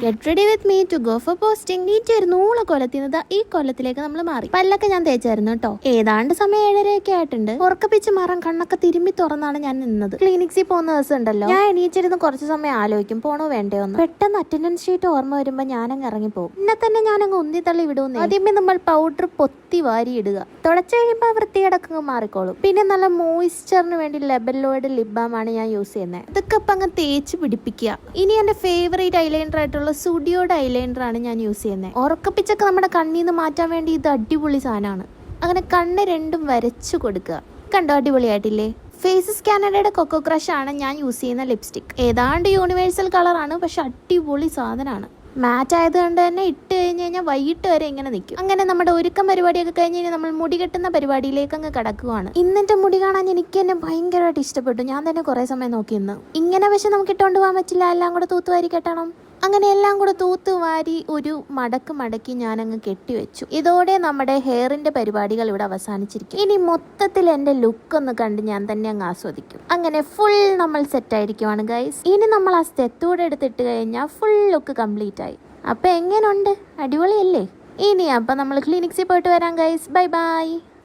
Get ready with me to go for posting. നീറ്റായിരുന്നു ഊള കൊലത്തിനത് ഈ കൊല്ലത്തിലേക്ക് നമ്മൾ മാറി. പല്ലൊക്കെ ഞാൻ തേച്ചായിരുന്നു കേട്ടോ. ഏതാണ്ട് സമയം 7:30 ആയിട്ടുണ്ട്. ഉറക്കപ്പിച്ച് മാറാൻ കണ്ണൊക്കെ തിരുമ്പി തുറന്നാണ് ഞാൻ നിന്നത്. ക്ലിനിക്സിൽ പോകുന്ന ദിവസം ഉണ്ടല്ലോ, ഞാൻ എണീച്ചിരുന്ന് കുറച്ച് സമയം ആലോചിക്കും പോണോ വേണ്ടയോ എന്ന്. പെട്ടെന്ന് അറ്റൻഡൻസ് ഷീറ്റ് ഓർമ്മ വരുമ്പോ ഞാനങ്ങ് ഇറങ്ങിപ്പോകും. എന്നെ തന്നെ ഞാനങ്ങ് ഉന്തിത്തള്ളി വിടുന്നു. ആദ്യമേ നമ്മൾ പൗഡർ പൊത്തി വാരി ഇടുക. തുടച്ചു കഴിയുമ്പോൾ വൃത്തിയടക്കങ്ങ് മാറിക്കോളും. പിന്നെ നല്ല മോയിസ്ചറിന് വേണ്ടി ലെബലോയിഡ് ലിപ് ബാം ആണ് ഞാൻ യൂസ് ചെയ്യുന്നത്. ഇതൊക്കെ ഇപ്പം അങ്ങ് തേച്ച് പിടിപ്പിക്കുക. ഇനി എന്റെ ഫേവറേറ്റ് ഐലൈനർ ആയിട്ടുള്ള സ്റ്റുഡിയോയുടെ ഐലൈനർ ആണ് ഞാൻ യൂസ് ചെയ്യുന്നത്. ഉറക്കപ്പിച്ചൊക്കെ നമ്മുടെ കണ്ണിൽ നിന്ന് മാറ്റാൻ വേണ്ടി ഇത് അടിപൊളി സാധനമാണ്. അങ്ങനെ കണ്ണ് രണ്ടും വരച്ചു കൊടുക്കുക. കണ്ടോ, അടിപൊളിയായിട്ടില്ലേ? ഫേസസ് കാനഡയുടെ കൊക്കോ ക്രഷ് ആണ് ഞാൻ യൂസ് ചെയ്യുന്ന ലിപ്സ്റ്റിക്. ഏതാണ്ട് യൂണിവേഴ്സൽ കളറാണ്, പക്ഷെ അടിപൊളി സാധനമാണ്. മാച്ച് ആയതുകൊണ്ട് തന്നെ ഇട്ട് കഴിഞ്ഞ് കഴിഞ്ഞാൽ വൈകിട്ട് വരെ ഇങ്ങനെ നിൽക്കും. അങ്ങനെ നമ്മുടെ ഒരുക്കം പരിപാടിയൊക്കെ കഴിഞ്ഞ് കഴിഞ്ഞാൽ നമ്മൾ മുടി കെട്ടുന്ന പരിപാടിയിലേക്ക് അങ്ങ് കിടക്കുവാണ്. ഇന്നത്തെ മുടി കാണാൻ എനിക്ക് തന്നെ ഭയങ്കരമായിട്ട് ഇഷ്ടപ്പെട്ടു. ഞാൻ തന്നെ കുറെ സമയം നോക്കി നിന്ന്. ഇങ്ങനെ പക്ഷെ നമുക്ക് ഇട്ടുകൊണ്ട് പോകാൻ പറ്റില്ല, എല്ലാം കൂടെ തൂത്തുവാരി കെട്ടണം. അങ്ങനെ എല്ലാം കൂടെ തൂത്തുവാരി ഒരു മടക്കി ഞാനങ്ങ് കെട്ടിവെച്ചു. ഇതോടെ നമ്മുടെ ഹെയറിന്റെ പരിപാടികൾ ഇവിടെ അവസാനിച്ചിരിക്കും. ഇനി മൊത്തത്തിൽ എന്റെ ലുക്ക് ഒന്ന് കണ്ട് ഞാൻ തന്നെ അങ്ങ് ആസ്വദിക്കും. അങ്ങനെ ഫുൾ നമ്മൾ സെറ്റ് ആയിരിക്കുവാണ് ഗൈസ്. ഇനി നമ്മൾ ആ സ്റ്റെത്തൂടെ എടുത്തിട്ട് കഴിഞ്ഞാൽ ഫുൾ ലുക്ക് കംപ്ലീറ്റ് ആയി. അപ്പൊ എങ്ങനെയുണ്ട്? അടിപൊളിയല്ലേ? ഇനി അപ്പൊ നമ്മൾ ക്ലിനിക്സിൽ പോയിട്ട് വരാം ഗൈസ്. Bye bye.